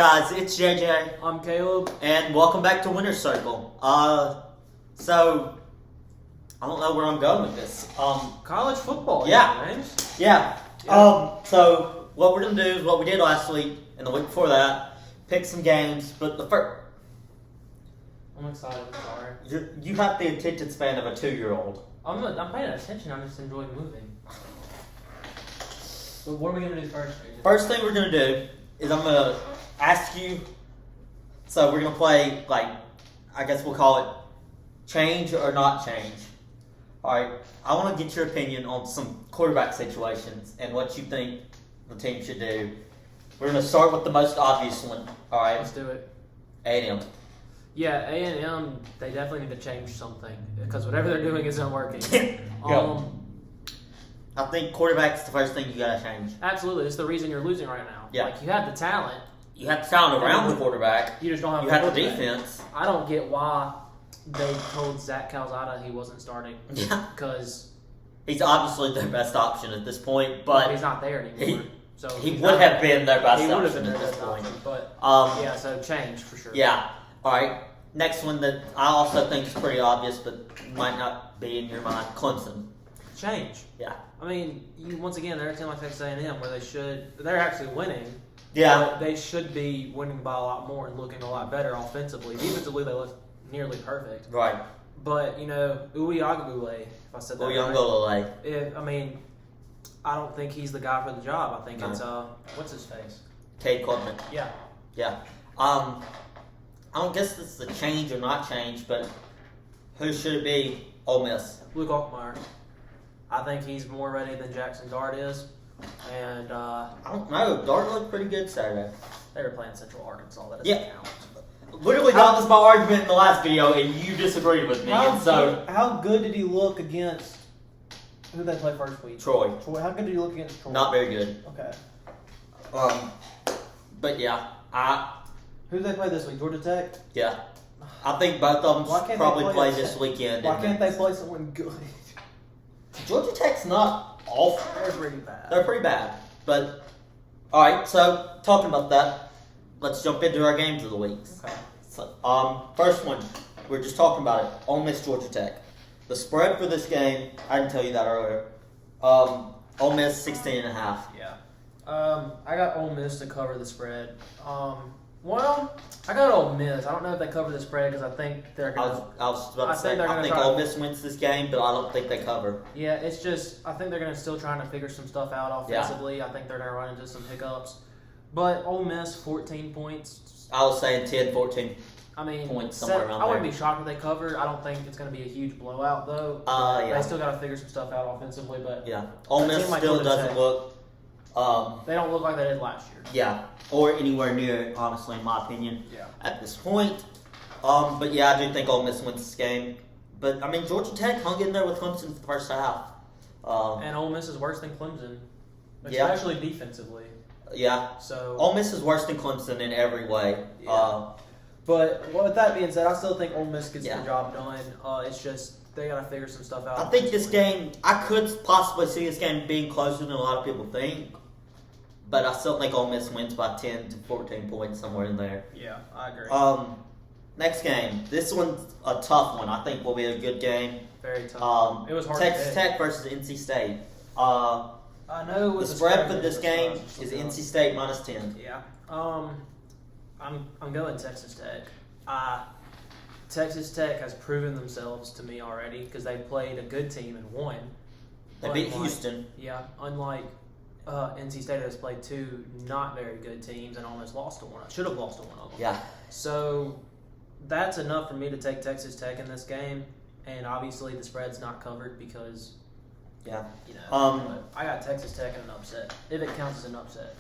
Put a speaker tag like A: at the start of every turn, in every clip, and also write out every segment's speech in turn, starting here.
A: guys, it's JJ.
B: I'm Caleb.
A: And welcome back to Winner's Circle. So, I don't know where I'm going with this.
B: College football.
A: Yeah.
B: Yeah.
A: So, what we're going to do is what we did last week and the week before that. Pick some games, but the first...
B: I'm excited, I'm sorry.
A: You have the attention span of a 2-year-old.
B: I'm paying attention, I'm just enjoying moving. But what are we going to do first?
A: First thing we're going to do is I'm going to ask you, so we're going to play, I guess we'll call it change or not change. Alright, I want to get your opinion on some quarterback situations and what you think the team should do. We're going to start with the most obvious one. Alright?
B: Let's do it.
A: A&M.
B: Yeah, A&M, they definitely need to change something because whatever they're doing isn't working.
A: I think quarterback's the first thing you got to change.
B: Absolutely. It's the reason you're losing right now.
A: Yeah.
B: You have the talent.
A: You have the talent around the quarterback.
B: You just don't have
A: the defense.
B: I don't get why they told Zach Calzada he wasn't starting.
A: Yeah.
B: Because
A: he's obviously their best option at this point, but
B: he's not there anymore.
A: He would have been their best
B: option. He would have been
A: at
B: their
A: this
B: best
A: point.
B: option. But yeah, so change for sure.
A: Yeah. All right. Next one that I also think is pretty obvious, but might not be in your mind. Clemson.
B: Change.
A: Yeah.
B: I mean, once again, they're a team like Texas A&M where they're actually winning.
A: Yeah.
B: They should be winning by a lot more and looking a lot better offensively. Defensively, they look nearly perfect.
A: Right.
B: But, Uiagalelei, if I said that
A: right.
B: I mean, I don't think he's the guy for the job. I think it's, what's his face?
A: Cade Coleman.
B: Yeah.
A: Yeah. I don't guess this is a change or not change, but who should it be? Ole Miss.
B: Luke Altmaier. I think he's more ready than Jackson Dart is. And
A: I don't know. Dart looked pretty good Saturday.
B: They were playing Central Arkansas. That doesn't count.
A: Literally, that was my argument in the last video, and you disagreed with me.
C: How good did he look against who they play first week?
A: Troy.
C: How good did he look against Troy?
A: Not very good.
C: Okay.
A: But yeah,
C: who did they play this week? Georgia Tech?
A: Yeah. I think both of them probably play this weekend.
C: Why can't they play someone good?
A: Georgia Tech's not awful.
B: They're pretty bad.
A: They're pretty bad. But, alright, so talking about that, let's jump into our games of the week.
B: Okay.
A: So, first one, we were just talking about it. Ole Miss, Georgia Tech. The spread for this game, I didn't tell you that earlier. Ole Miss 16.5.
B: Yeah. I got Ole Miss to cover the spread. Well, I got Ole Miss. I don't know if they cover the spread because I think they're going to...
A: I was about to say, I think Ole Miss wins this game, but I don't think they cover.
B: Yeah, it's just, I think they're going to still trying to figure some stuff out offensively. Yeah. I think they're going to run into some hiccups. But Ole Miss, 14 points.
A: I was saying 10, 14 points, somewhere around there.
B: I wouldn't be shocked if they covered. I don't think it's going to be a huge blowout, though.
A: Yeah.
B: They still got to figure some stuff out offensively, but...
A: Yeah. Ole Miss still doesn't look...
B: they don't look like they did last year.
A: Yeah. Or anywhere near it, honestly, in my opinion, at this point. But yeah, I do think Ole Miss wins this game. But, I mean, Georgia Tech hung in there with Clemson for the first half.
B: And Ole Miss is worse than Clemson, especially defensively.
A: Yeah.
B: So
A: Ole Miss is worse than Clemson in every way.
B: Yeah. But with that being said, I still think Ole Miss gets the job done. It's just they got to figure some stuff out.
A: I think this game, I could possibly see this game being closer than a lot of people think. But I still think Ole Miss wins by 10 to 14 points, somewhere in there.
B: Yeah, I agree.
A: Next game. This one's a tough one. I think will be a good game.
B: Very tough. It was hard
A: Texas Tech versus NC State.
B: I know
A: the spread for this game is NC State minus 10.
B: Yeah. I'm going Texas Tech. Texas Tech has proven themselves to me already because they played a good team and won.
A: They beat Houston.
B: Yeah, unlike NC State has played two not very good teams and almost lost to one. Should have lost to one of them.
A: Yeah.
B: So that's enough for me to take Texas Tech in this game, and obviously the spread's not covered because.
A: Yeah.
B: But I got Texas Tech in an upset, if it counts as an upset.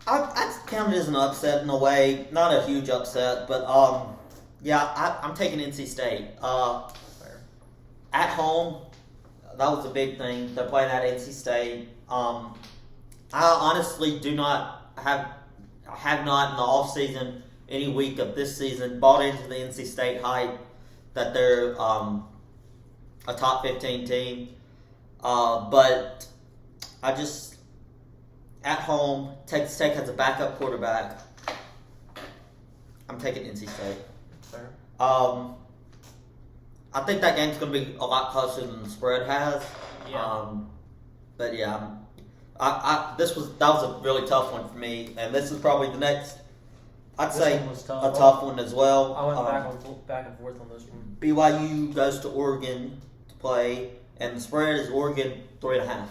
A: I'd count it as an upset in a way, not a huge upset, but I'm taking NC State.
B: Fair.
A: At home, that was a big thing. They're playing at NC State. I honestly do not have not in the off season, any week of this season, bought into the NC State hype that they're a top 15 team. But I just, at home, Texas Tech has a backup quarterback I'm taking NC State.
B: Fair.
A: I think that game's going to be a lot closer than the spread has.
B: Yeah.
A: But yeah, that was a really tough one for me, and this is probably the next. I'd
B: This
A: say
B: one was tough.
A: a tough one as well.
B: I went back and forth on this one.
A: BYU goes to Oregon to play, and the spread is Oregon 3.5.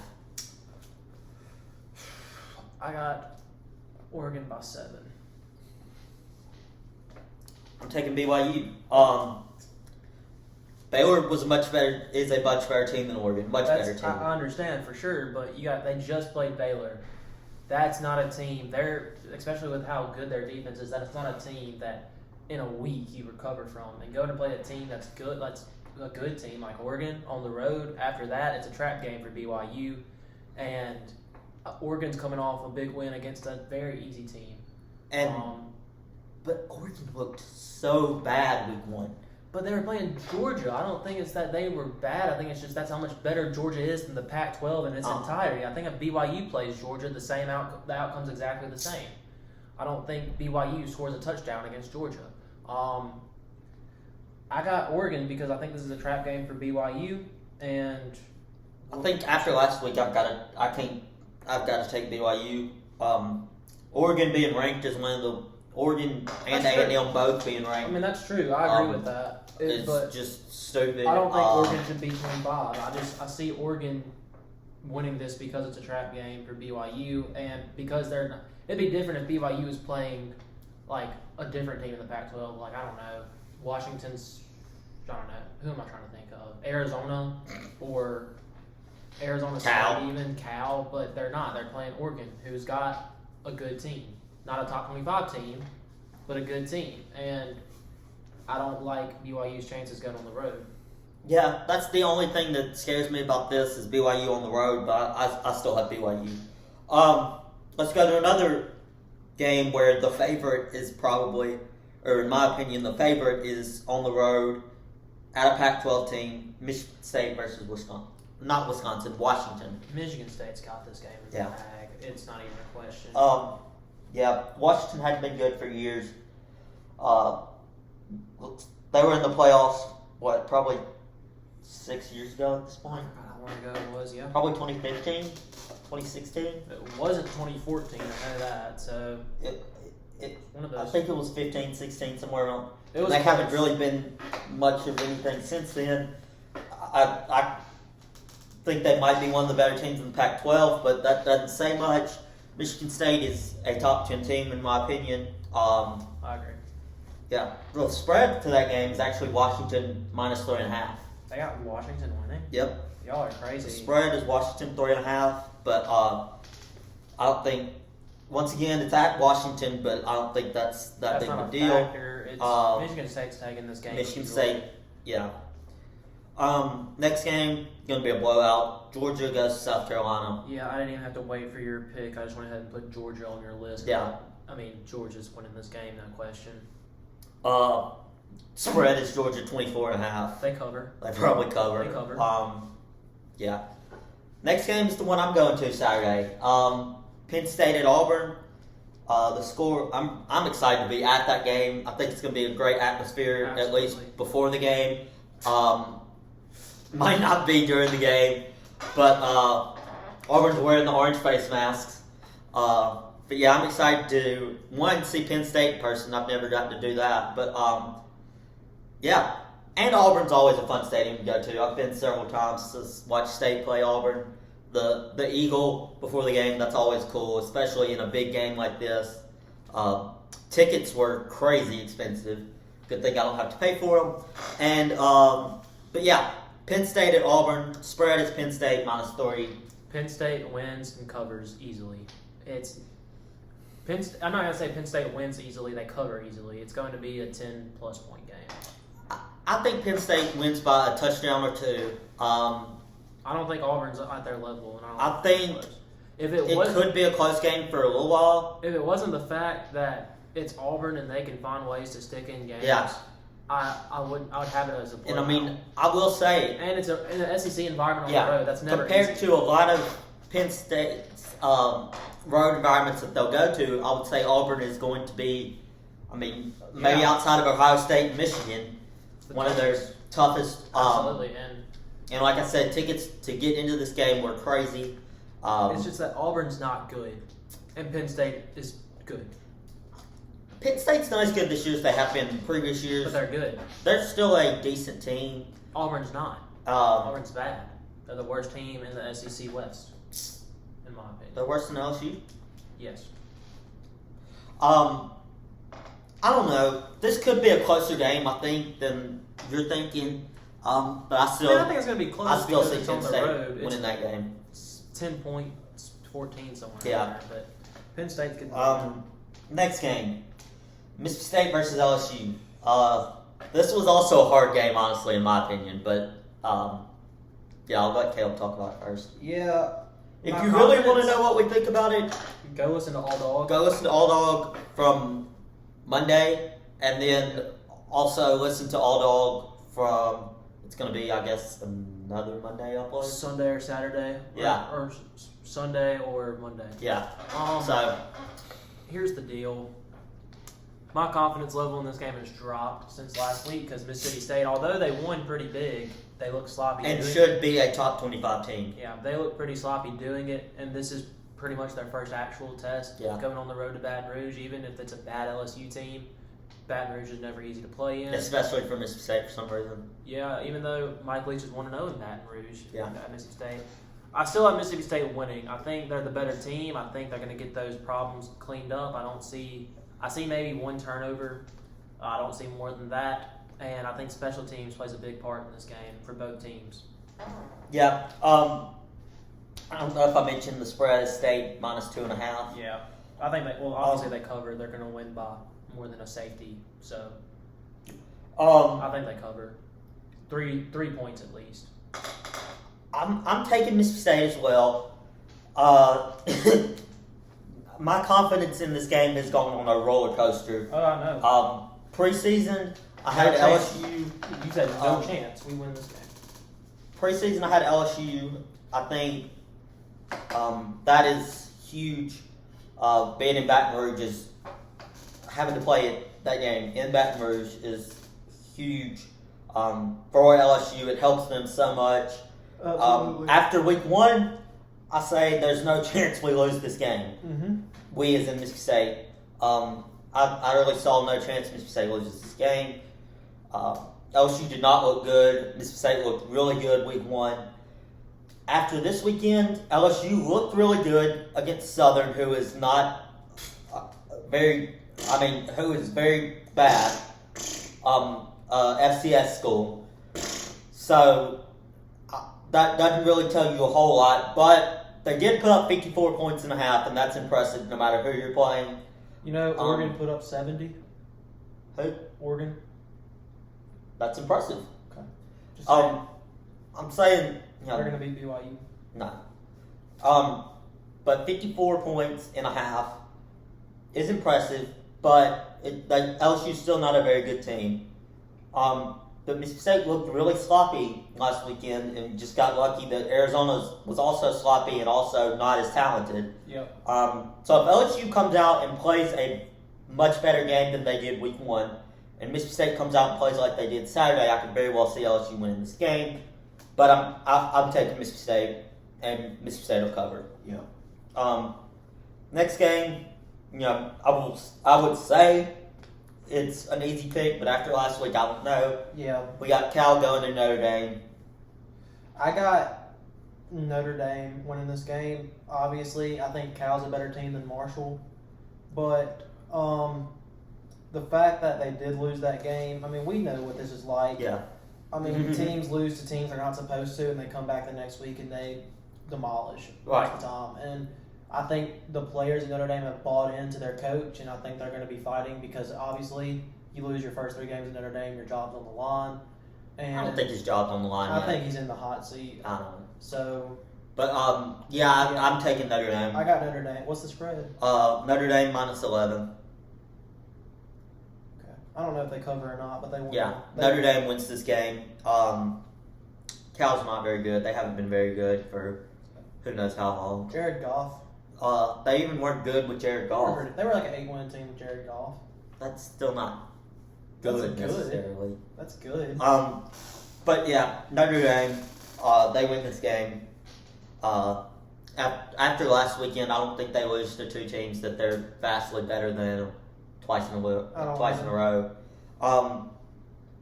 B: I got Oregon by 7.
A: I'm taking BYU. Baylor is a much better team than Oregon. Better team.
B: I understand for sure, but they just played Baylor. That's not a team. They're, especially with how good their defense is, that's not a team that in a week you recover from. And going to play a team that's good, that's a good team like Oregon on the road. After that, it's a trap game for BYU, and Oregon's coming off a big win against a very easy team.
A: And but Oregon looked so bad week 1.
B: But they were playing Georgia. I don't think it's that they were bad. I think it's just that's how much better Georgia is than the Pac-12 in its entirety. I think if BYU plays Georgia, the outcome's exactly the same. I don't think BYU scores a touchdown against Georgia. I got Oregon because I think this is a trap game for BYU, and
A: I think after last week, I've got to take BYU. Oregon being ranked is one of the Oregon and A&M both being ranked.
B: I mean, that's true. I agree with that.
A: It's just stupid.
B: I don't think Oregon should be 25. I see Oregon winning this because it's a trap game for BYU, and because they're not, it'd be different if BYU was playing like a different team in the Pac-12. Like, I don't know, Washington's. I don't know. Who am I trying to think of? Arizona or Arizona
A: Cal.
B: State, even Cal, but they're not. They're playing Oregon, who's got a good team. Not a top 25 team, but a good team. And I don't like BYU's chances going on the road.
A: Yeah, that's the only thing that scares me about this is BYU on the road, but I still have BYU. Let's go to another game where the favorite is probably, or in my opinion, the favorite is on the road at a Pac-12 team, Michigan State versus Washington.
B: Michigan State's got this game in the bag. It's not even a question.
A: Yeah, Washington hadn't been good for years. They were in the playoffs, probably 6 years ago at this point?
B: How long ago it was, yeah.
A: Probably 2015, 2016.
B: It wasn't 2014, I know that, so... one of those.
A: I think it was 15, 16, somewhere around.
B: They
A: haven't really been much of anything since then. I think they might be one of the better teams in the Pac-12, but that doesn't say much. Michigan State is a top 10 team in my opinion.
B: I agree.
A: Yeah, the spread to that game is actually Washington minus 3.5.
B: They got Washington winning?
A: Yep.
B: Y'all are crazy.
A: The spread is Washington 3.5, but I don't think. Once again, it's at Washington, but I don't think that's that big of a deal.
B: Factor. It's Michigan State's taking this game.
A: Michigan State, yeah. Next game gonna be a blowout. Georgia goes to South Carolina.
B: Yeah, I didn't even have to wait for your pick. I just went ahead and put Georgia on your list.
A: Yeah.
B: I mean, Georgia's winning this game, no question.
A: Spread is Georgia 24.5.
B: They cover.
A: They probably cover.
B: They cover.
A: Yeah. Next game is the one I'm going to Saturday. Penn State at Auburn. The score. I'm excited to be at that game. I think it's going to be a great atmosphere,
B: Absolutely.
A: at least before the game. Might not be during the game, but Auburn's wearing the orange face masks. But yeah, I'm excited to see Penn State in person. I've never gotten to do that, but yeah. And Auburn's always a fun stadium to go to. I've been several times to watch State play Auburn. The Eagle before the game, that's always cool, especially in a big game like this. Tickets were crazy expensive. Good thing I don't have to pay for them. And but yeah, Penn State at Auburn. Spread is Penn State minus 3.
B: Penn State wins and covers easily. I'm not going to say Penn State wins easily. They cover easily. It's going to be a 10-plus point game.
A: I think Penn State wins by a touchdown or two.
B: I don't think Auburn's at their level. And
A: I think it could be a close game for a little while.
B: If it wasn't the fact that it's Auburn and they can find ways to stick in games,
A: yeah.
B: I would have it as a blowout.
A: And I mean, I will say,
B: and it's in an SEC environment on the road. That's never
A: compared
B: easy.
A: to a lot of Penn State's road environments that they'll go to. I would say Auburn is going to be I mean, maybe outside of Ohio State and Michigan, one of their toughest.
B: Absolutely,
A: and like I said, tickets to get into this game were crazy.
B: It's just that Auburn's not good, and Penn State is good.
A: Penn State's not as good this year as they have been in previous years.
B: But they're good.
A: They're still a decent team.
B: Auburn's not. Auburn's bad. They're the worst team in the SEC West, in my opinion.
A: They're worse than LSU?
B: Yes.
A: I don't know. This could be a closer game, I think, than you're thinking. But I
B: think it's going to be close.
A: I still
B: because
A: see
B: it's
A: Penn
B: on the
A: State
B: road.
A: winning that game.
B: It's 10 points, 14 somewhere.
A: Yeah.
B: There, but Penn State's good.
A: Next game, Mississippi State versus LSU. This was also a hard game, honestly, in my opinion. But yeah, I'll let Caleb talk about it first.
C: Yeah.
A: If you really want to know what we think about it,
B: go listen to All Dog.
A: go listen to All Dog from Monday, and then also listen to All Dog from. It's going to be, I guess, another Monday upload.
B: Sunday or Saturday.
A: Yeah.
B: Or Sunday or Monday.
A: Yeah.
B: So here's the deal. My confidence level in this game has dropped since last week because Mississippi State, although they won pretty big, they look sloppy.
A: And should be a top 25 team.
B: Yeah, they look pretty sloppy doing it, and this is pretty much their first actual test.
A: Yeah.
B: Going on the road to Baton Rouge, even if it's a bad LSU team, Baton Rouge is never easy to play in.
A: Especially for Mississippi State for some reason.
B: Yeah, even though Mike Leach is 1-0 in Baton Rouge at Mississippi State. I still have Mississippi State winning. I think they're the better team. I think they're going to get those problems cleaned up. I see maybe one turnover. I don't see more than that. And I think special teams plays a big part in this game for both teams.
A: Yeah. I don't know if I mentioned the spread is State -2.5.
B: Yeah. I think obviously they cover. They're going to win by more than a safety. So I think they cover. Three points at least.
A: I'm taking Mississippi State as well. My confidence in this game has gone on a roller coaster.
B: Oh, I know.
A: Preseason, I had LSU.
B: You said no chance we win this game.
A: Preseason, I had LSU. I think that is huge. Being in Baton Rouge is having to play that game in Baton Rouge is huge for LSU. It helps them so much. After week 1, I say there's no chance we lose this game.
C: Mm-hmm.
A: We as in Mississippi State. I really saw no chance Mississippi State loses this game. LSU did not look good. Mississippi State looked really good week 1. After this weekend, LSU looked really good against Southern, who is not who is very bad. FCS school. So that doesn't really tell you a whole lot, but they did put up 54 points and a half, and that's impressive no matter who you're playing.
C: You know, Oregon put up 70.
A: Who?
C: Oregon.
A: That's impressive.
C: Okay. Just saying.
A: I'm saying
C: They're going to beat BYU.
A: No. But 54 points and a half is impressive, but LSU's still not a very good team. But Mississippi State looked really sloppy last weekend and just got lucky that Arizona was also sloppy and also not as talented.
C: Yep.
A: So if LSU comes out and plays a much better game than they did week 1, and Mississippi State comes out and plays like they did Saturday, I could very well see LSU winning this game. But I'm taking Mississippi State, and Mississippi State will cover.
C: Yeah.
A: Next game, I would say it's an easy pick, but after last week, I don't know.
C: Yeah.
A: We got Cal going to Notre Dame.
C: I got Notre Dame winning this game. Obviously, I think Cal's a better team than Marshall. But the fact that they did lose that game, I mean, we know what this is like.
A: Yeah.
C: I mean, teams lose to teams they're not supposed to, and they come back the next week and they demolish most of the time. And I think the players at Notre Dame have bought into their coach, and I think they're going to be fighting because obviously you lose your first 3 games at Notre Dame, your job's on the line. And
A: I don't think his job's on the line
C: I
A: yet.
C: think he's in the hot seat.
A: I don't know.
C: So.
A: But, I'm taking Notre Dame.
C: I got Notre Dame. What's the spread?
A: Notre Dame -11.
C: Okay. I don't know if they cover or not, but they win.
A: Yeah, Notre Dame wins this game. Cal's not very good. They haven't been very good for who knows how long.
C: Jared Goff.
A: They even weren't good with Jared Goff.
C: They were like an 8-win team with Jared Goff.
A: that's still not
C: That's
A: good
C: good.
A: necessarily.
C: That's good.
A: But yeah, Notre Dame, they win this game. After last weekend, I don't think they lose to two teams that they're vastly better than twice in a row.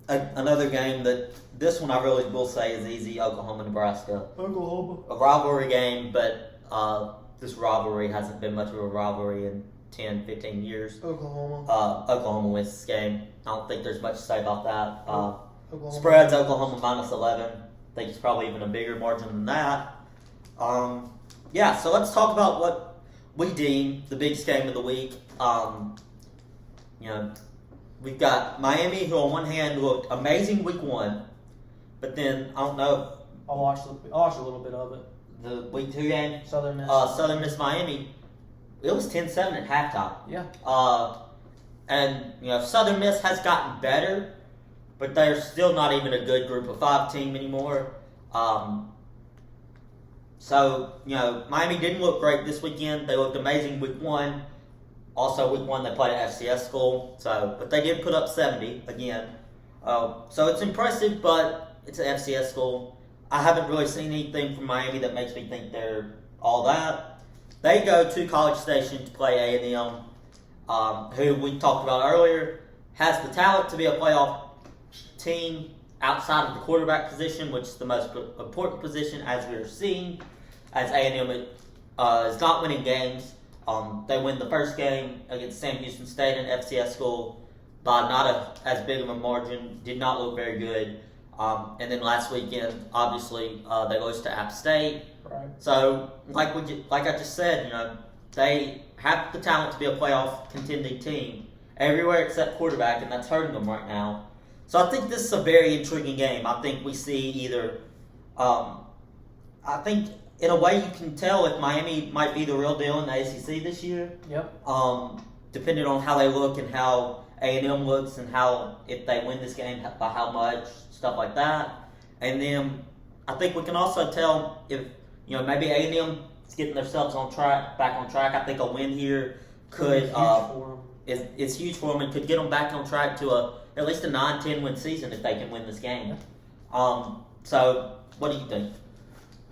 A: Another game that this one I really will say is easy: Oklahoma-Nebraska. A rivalry game, but this rivalry hasn't been much of a rivalry in 10, 15 years. Oklahoma wins this game. I don't think there's much to say about that. Spread's Oklahoma -11. I think it's probably even a bigger margin than that. Yeah, so let's talk about what we deem the biggest game of the week. We've got Miami, who on one hand looked amazing week 1, but then I don't know
C: I watched a little bit of it.
A: the week 2 game.
C: Southern Miss.
A: Southern Miss Miami. It was 10-7 at halftime.
C: Yeah.
A: And Southern Miss has gotten better, but they're still not even a good Group of 5 team anymore. So Miami didn't look great this weekend. They looked amazing week 1. Also, week 1 they played at FCS school. But they did put up 70 again. So it's impressive, but it's an FCS school. I haven't really seen anything from Miami that makes me think they're all that. They go to College Station to play A&M, who we talked about earlier, has the talent to be a playoff team outside of the quarterback position, which is the most important position, as we are seeing, as A&M is not winning games. They win the first game against Sam Houston State in FCS school by not as big of a margin, did not look very good. And then last weekend, obviously, they lost to App State.
C: Right.
A: So, like I just said, they have the talent to be a playoff contending team everywhere except quarterback, and that's hurting them right now. So I think this is a very intriguing game. I think we see either, I think in a way you can tell if Miami might be the real deal in the ACC this year.
C: Yep.
A: Depending on how they look and how A&M looks and how, if they win this game, by how much, stuff like that. And then I think we can also tell if, maybe A&M is getting themselves back on track. I think a win here could, it's huge for them and could get them back on track to at least a 9-10 win season if they can win this game. So what do you think?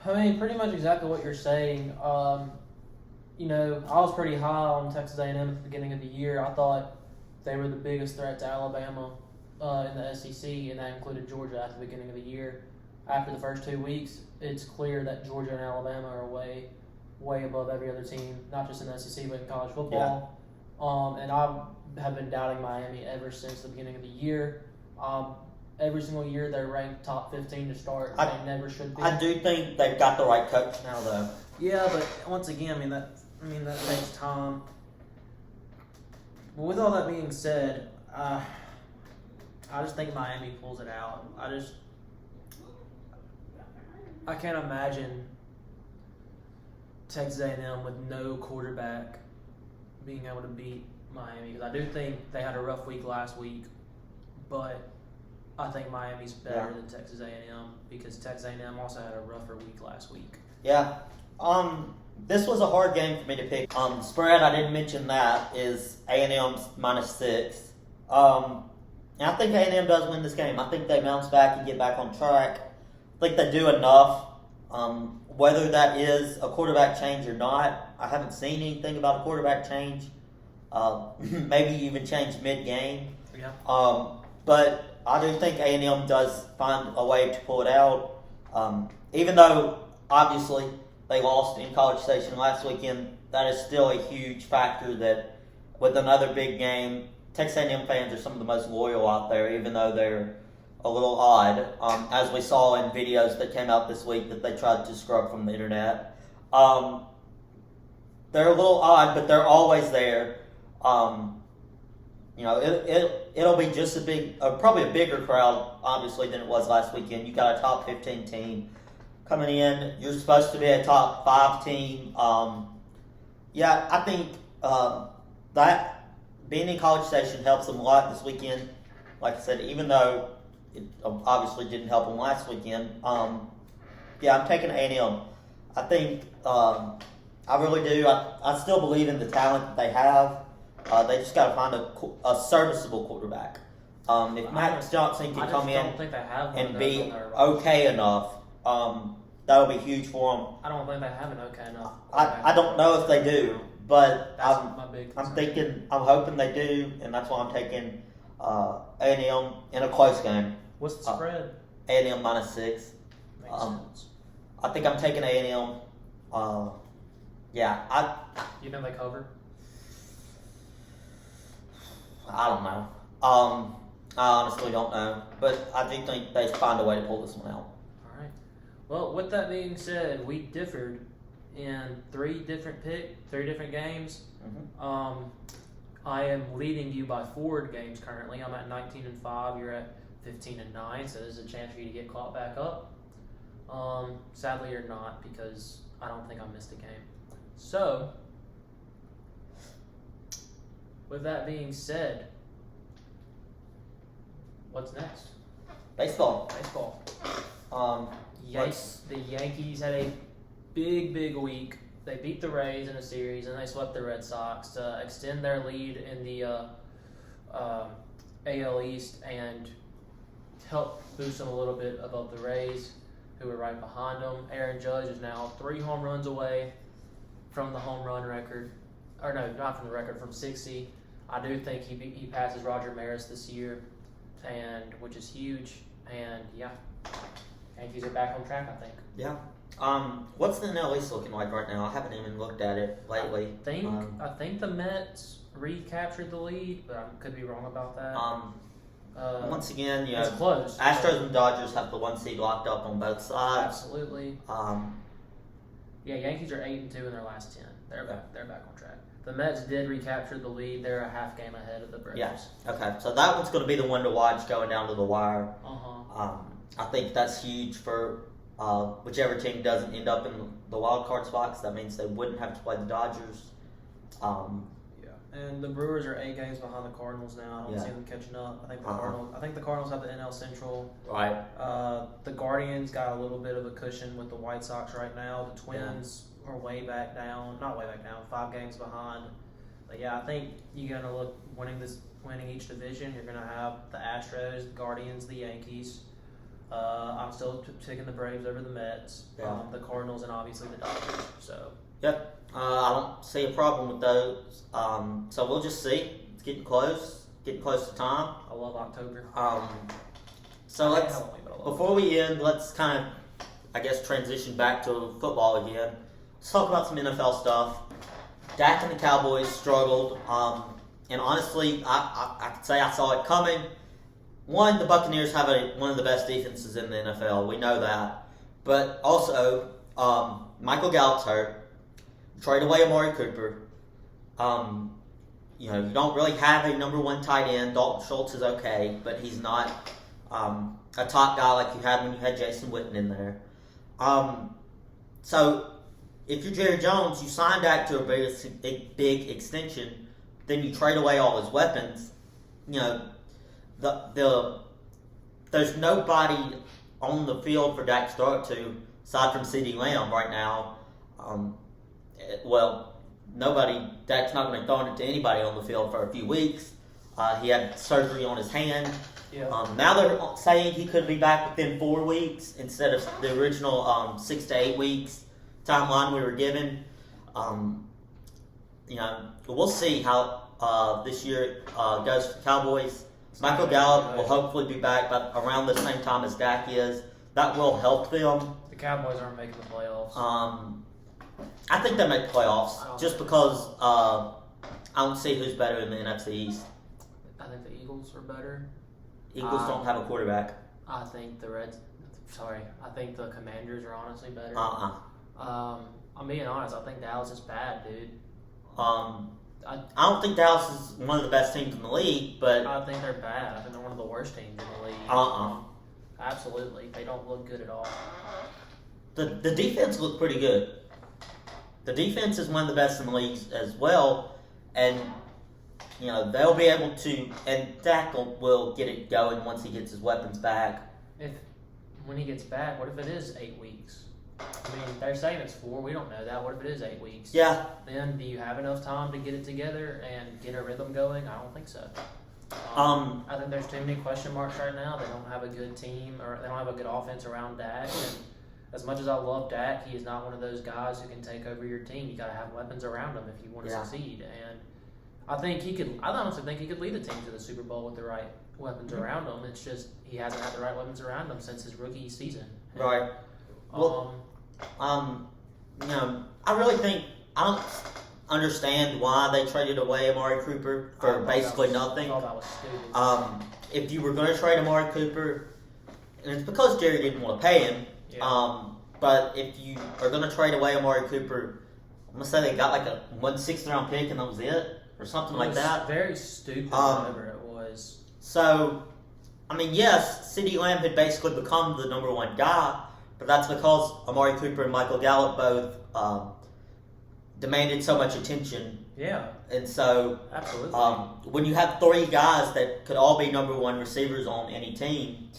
C: I mean, pretty much exactly what you're saying. I was pretty high on Texas A&M at the beginning of the year. I thought they were the biggest threat to Alabama in the SEC, and that included Georgia at the beginning of the year. After the first 2 weeks, it's clear that Georgia and Alabama are way, way above every other team, not just in the SEC but in college football. Yeah. And I have been doubting Miami ever since the beginning of the year. Every single year they're ranked top 15 to start. They never should be.
A: I do think they've got the right coach now, though.
C: Yeah, but once again, that takes time. But with all that being said, I just think Miami pulls it out. I can't imagine Texas A&M with no quarterback being able to beat Miami. Because I do think they had a rough week last week, but I think Miami's better than Texas A&M because Texas A&M also had a rougher week last week.
A: Yeah. This was a hard game for me to pick. Spread, I didn't mention that, is A&M's -6. And I think A&M does win this game. I think they bounce back and get back on track. I think they do enough. Whether that is a quarterback change or not, I haven't seen anything about a quarterback change. Maybe even change mid-game.
C: Yeah.
A: But I do think A&M does find a way to pull it out. Even though, obviously, they lost in College Station last weekend, that is still a huge factor that with another big game, Texas A&M fans are some of the most loyal out there, even though they're a little odd, as we saw in videos that came out this week that they tried to scrub from the internet. They're a little odd, but they're always there. It'll be just probably a bigger crowd, obviously, than it was last weekend. You got a top 15 team coming in. You're supposed to be a top 5 team. I think that being in College Station helps them a lot this weekend. Like I said, even though it obviously didn't help them last weekend. I'm taking A&M. I think I really do. I still believe in the talent that they have. They just got to find a serviceable quarterback. If Max Johnson can come in
B: don't think they have one
A: and
B: that's
A: be
B: on their roster.
A: okay enough, that'll be huge for them.
B: I don't think they have an okay enough.
A: I don't know if they do, but
B: That's my big concern.
A: I'm hoping they do, and that's why I'm taking A&M in a close game.
C: What's the spread?
A: A&M -6.
C: Makes sense.
A: I think I'm taking A&M. Yeah,
B: You think they cover?
A: I don't know. I honestly don't know, but I do think they find a way to pull this one out.
B: All right. Well, with that being said, we differed in three different games.
A: Mm-hmm.
B: I am leading you by 4 games currently. I'm at 19-5. You're at 15-9. So there's a chance for you to get caught back up. Sadly, you're not, because I don't think I missed a game. So, with that being said, what's next?
A: Baseball.
B: The Yankees had a big week. They beat the Rays in a series, and they swept the Red Sox to extend their lead in the AL East and help boost them a little bit above the Rays, who were right behind them. Aaron Judge is now 3 home runs away from the home run record. Or no, not from the record, from 60. I do think he passes Roger Maris this year, which is huge. And yeah, Yankees are back on track, I think.
A: Yeah. What's the NL East looking like right now? I haven't even looked at it lately.
B: I think the Mets recaptured the lead, but I could be wrong about that.
A: Once again,
B: it's close.
A: Astros and Dodgers have the 1 seed locked up on both sides.
B: Absolutely. Yeah, Yankees are 8-2 in their last 10. They're back on track. The Mets did recapture the lead. They're a half game ahead of the Braves.
A: Yeah. Okay. So that one's going to be the one to watch going down to the wire.
B: Uh-huh.
A: I think that's huge for whichever team doesn't end up in the wild card spots. That means they wouldn't have to play the Dodgers.
C: And the Brewers are 8 games behind the Cardinals now. I don't see them catching up. I think the Cardinals have the NL Central.
A: Right.
C: The Guardians got a little bit of a cushion with the White Sox right now. The Twins are way back down. Not way back down. 5 games behind. But yeah, I think you're gonna look winning each division. You're gonna have the Astros, the Guardians, the Yankees. I'm still picking the Braves over the Mets, the Cardinals, and obviously the Dodgers. So.
A: Yep. I don't see a problem with those. So we'll just see. It's getting close to time.
B: I love October.
A: So before we end, let's kind of, I guess, transition back to football again. Let's talk about some NFL stuff. Dak and the Cowboys struggled. And honestly, I could say I saw it coming. One, the Buccaneers have one of the best defenses in the NFL. We know that. But also, Michael Gallup's hurt. Trade away Amari Cooper. You don't really have a number 1 tight end. Dalton Schultz is okay, but he's not a top guy like you had when you had Jason Witten in there. So, if you're Jerry Jones, you sign Dak to a big extension, then you trade away all his weapons. There's nobody on the field for Dak to throw it to, aside from CeeDee Lamb right now. Dak's not going to throw it to anybody on the field for a few weeks. He had surgery on his hand.
B: Yeah.
A: Now they're saying he could be back within 4 weeks instead of the original 6 to 8 weeks timeline we were given. We'll see how this year goes for the Cowboys. Michael Gallup will hopefully be back around the same time as Dak is. That will help them.
B: The Cowboys aren't making the playoffs.
A: I think they make the playoffs just because I don't see who's better in the NFC East.
B: I think the Eagles are better.
A: Eagles don't have a quarterback.
B: I think I think the Commanders are honestly better. I'm being honest. I think Dallas is bad, dude.
A: I don't think Dallas is one of the best teams in the league, but
B: I think they're bad. I think they're one of the worst teams in the league. Absolutely, they don't look good at all.
A: The defense looked pretty good. The defense is one of the best in the league as well, and they'll be able to. And Dak will get it going once he gets his weapons back.
B: When he gets back, what if it is 8 weeks? I mean, they're saying it's 4. We don't know that. What if it is 8 weeks?
A: Yeah.
B: Then do you have enough time to get it together and get a rhythm going? I don't think so. I think there's too many question marks right now. They don't have a good team, or they don't have a good offense around Dak. And as much as I love Dak, he is not one of those guys who can take over your team. You got to have weapons around him if you want to succeed. And I think he could. I honestly think he could lead the team to the Super Bowl with the right weapons around him. It's just he hasn't had the right weapons around him since his rookie season.
A: Right. Well, I really think I don't understand why they traded away Amari Cooper for basically nothing.
B: I thought that was stupid.
A: If you were going to trade Amari Cooper, and it's because Jerry didn't want to pay him.
B: Yeah.
A: But if you are going to trade away Amari Cooper, I'm going to say they got like a 1/6th round pick and that was it, or something like that.
B: Very stupid, whatever it was.
A: So, I mean, yes, CeeDee Lamb had basically become the number 1 guy, but that's because Amari Cooper and Michael Gallup both demanded so much attention.
B: Yeah.
A: And so,
B: absolutely.
A: When you have 3 guys that could all be number 1 receivers on any team,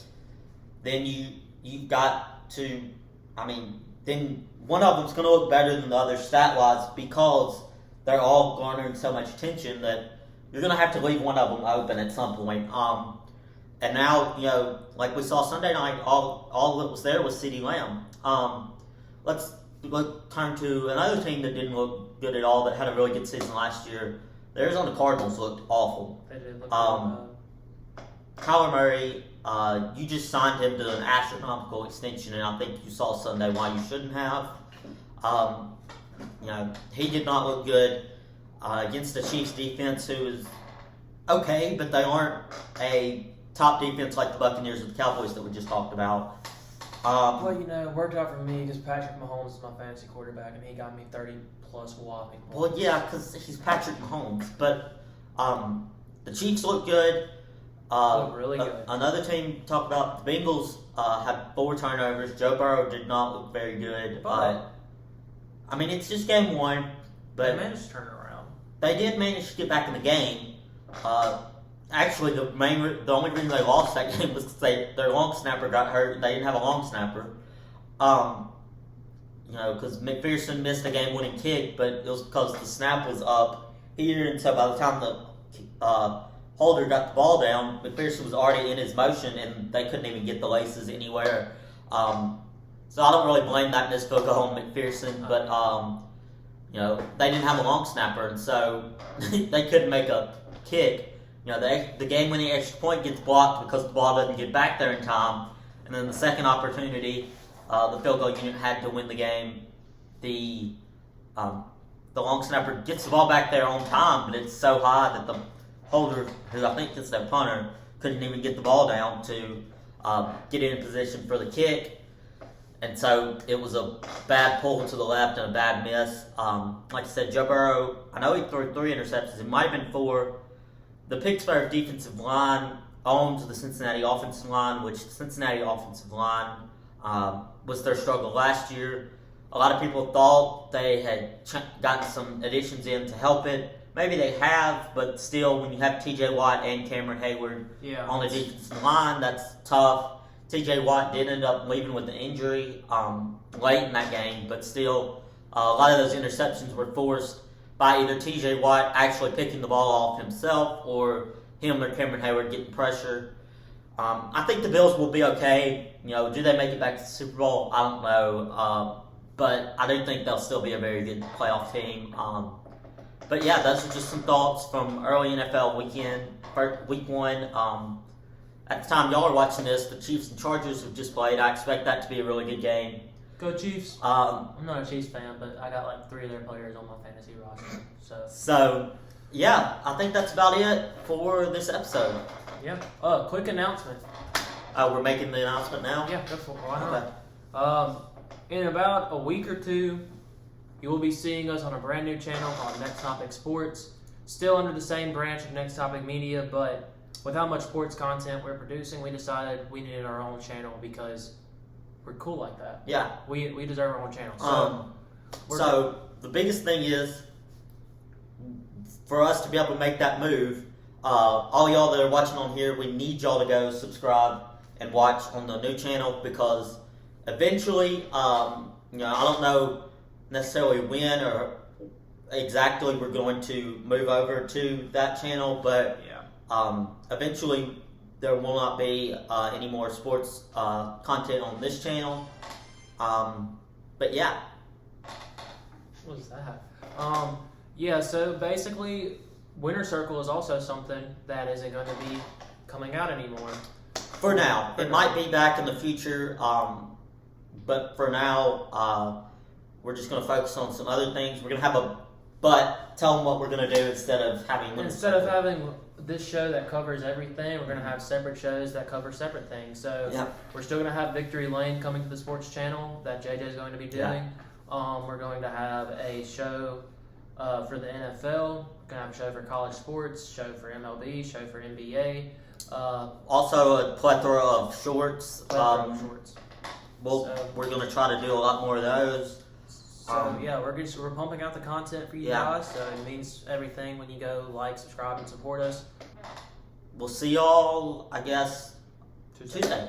A: then you've got to, then one of them's going to look better than the other stat-wise because they're all garnering so much attention that you're going to have to leave one of them open at some point. And now, like we saw Sunday night, all that was there was CeeDee Lamb. Let's turn to another team that didn't look good at all, that had a really good season last year. The Arizona Cardinals looked awful.
B: They did look
A: Kyler Murray, you just signed him to an astronomical extension, and I think you saw Sunday why you shouldn't have. He did not look good against the Chiefs defense, who is okay, but they aren't a top defense like the Buccaneers or the Cowboys that we just talked about.
B: Well, it worked out for me because Patrick Mahomes is my fantasy quarterback, and he got me 30-plus whopping points.
A: Well, yeah, because he's Patrick Mahomes. But the Chiefs look good.
B: Look really good.
A: Another team to talk about, the Bengals had 4 turnovers. Joe Burrow did not look very good.
B: But
A: it's just game 1. But
B: they managed to turn it around.
A: They did manage to get back in the game. Actually, the only reason they lost that game was because their long snapper got hurt and they didn't have a long snapper. Because McPherson missed a game-winning kick, but it was because the snap was up here, and so by the time the holder got the ball down, McPherson was already in his motion, and they couldn't even get the laces anywhere. So I don't really blame that missed field goal on McPherson, but they didn't have a long snapper, and so they couldn't make a kick. The game-winning extra point gets blocked because the ball doesn't get back there in time. And then the second opportunity, the field goal unit had to win the game. The long snapper gets the ball back there on time, but it's so high that the holder, who I think is their punter, couldn't even get the ball down to get in position for the kick. And so it was a bad pull to the left and a bad miss. Like I said, Joe Burrow, I know he threw 3 interceptions. It might have been 4. The Pittsburgh defensive line owns the Cincinnati offensive line, which the Cincinnati offensive line was their struggle last year. A lot of people thought they had gotten some additions in to help it. Maybe they have, but still, when you have T.J. Watt and Cameron Hayward on the defensive line, that's tough. T.J. Watt did end up leaving with an injury late in that game, but still, a lot of those interceptions were forced by either T.J. Watt actually picking the ball off himself or him or Cameron Hayward getting pressure. I think the Bills will be okay. Do they make it back to the Super Bowl? I don't know. But I do think they'll still be a very good playoff team. But yeah, those are just some thoughts from early NFL weekend, week 1. At the time y'all are watching this, the Chiefs and Chargers have just played. I expect that to be a really good game.
B: Go Chiefs. I'm not a Chiefs fan, but I got like 3 of their players on my fantasy roster.
A: So yeah, I think that's about it for this episode.
B: Yeah. Quick announcement.
A: We're making the announcement now?
B: Yeah, go for it. Why not? In about a week or 2, you will be seeing us on a brand new channel called Next Topic Sports. Still under the same branch of Next Topic Media, but with how much sports content we're producing, we decided we needed our own channel because we're cool like that.
A: Yeah.
B: We deserve our own channel.
A: So the biggest thing is, for us to be able to make that move, all y'all that are watching on here, we need y'all to go subscribe and watch on the new channel, because eventually, I don't know necessarily when or exactly we're going to move over to that channel, but eventually there will not be any more sports content on this channel. But yeah.
B: What was that? So basically, Winter Circle is also something that isn't going to be coming out anymore.
A: For now. It might be back in the future, but for now, we're just going to focus on some other things. We're going to have tell them what we're going to do instead of having
B: this show that covers everything, we're going to have separate shows that cover separate things. So we're still going to have Victory Lane coming to the sports channel that JJ is going to be doing. We're going to have a show for the NFL. We're going to have a show for college sports, show for MLB, show for NBA.
A: Also a plethora of shorts.
B: So,
A: we're going to try to do a lot more of those.
B: So we're pumping out the content for you guys. So it means everything when you go like, subscribe, and support us.
A: We'll see y'all, I guess, Tuesday.